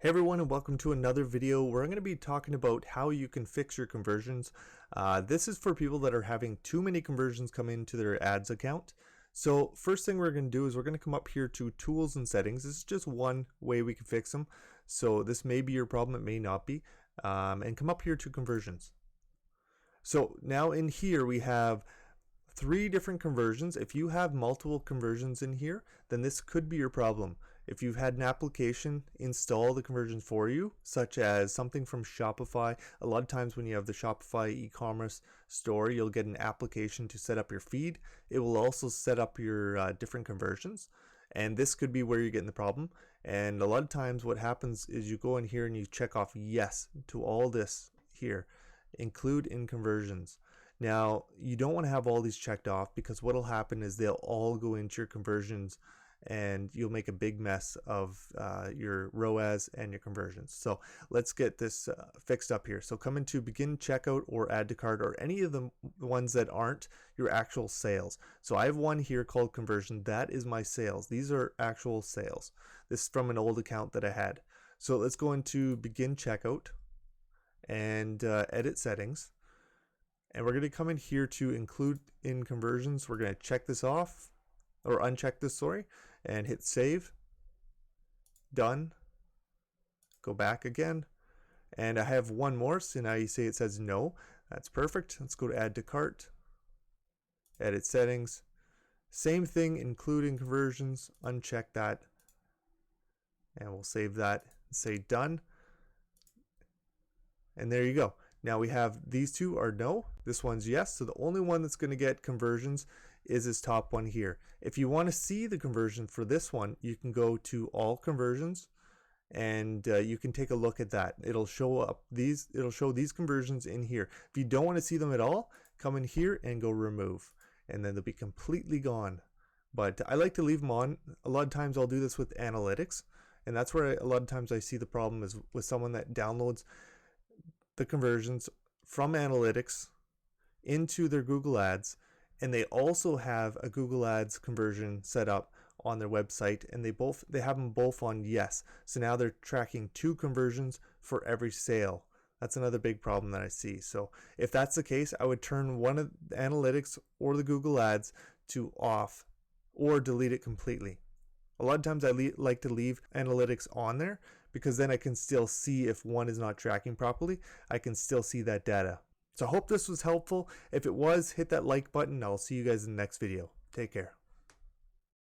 Hey everyone, and welcome to another video where I'm going to be talking about how you can fix your conversions. This is for people that are having too many conversions come into their ads account. So first thing we're going to do is we're going to come up here to tools and settings. This is just one way we can fix them. So this may be your problem, it may not be. And come up here to conversions. So now in here we have 3 different conversions. If you have multiple conversions in here, then this could be your problem. If you've had an application install the conversions for you, such as something from Shopify, a lot of times when you have the Shopify e-commerce store, you'll get an application to set up your feed. It will also set up your different conversions. And this could be where you're getting the problem. And a lot of times what happens is you go in here and you check off yes to all this here, include in conversions. Now, you don't want to have all these checked off because what will happen is they'll all go into your conversions and you'll make a big mess of your ROAS and your conversions. So let's get this fixed up here. So come into begin checkout or add to cart or any of the ones that aren't your actual sales. So I have one here called conversion. That is my sales. These are actual sales. This is from an old account that I had. So let's go into begin checkout and edit settings. And we're going to come in here to include in conversions. We're going to check this off or uncheck this, sorry, and hit save. Done. Go back again. And I have one more. So now you see it says no. That's perfect. Let's go to add to cart. Edit settings. Same thing, include in conversions. Uncheck that. And we'll save that and say done. And there you go. Now we have these two are no, this one's yes. So the only one that's going to get conversions is this top one here. If you want to see the conversion for this one, you can go to all conversions and you can take a look at that. It'll show these conversions in here. If you don't want to see them at all, come in here and go remove and then they'll be completely gone. But I like to leave them on. A lot of times I'll do this with analytics, and that's where a lot of times I see the problem is with someone that downloads the conversions from analytics into their Google Ads, and they also have a Google Ads conversion set up on their website, and they have them both on yes. So now they're tracking 2 conversions for every sale. That's another big problem that I see. So if that's the case, I would turn one of the analytics or the Google Ads to off or delete it completely. A lot of times I like to leave analytics on there because then I can still see if one is not tracking properly. I can still see that data. So I hope this was helpful. If it was, hit that like button. I'll see you guys in the next video. Take care.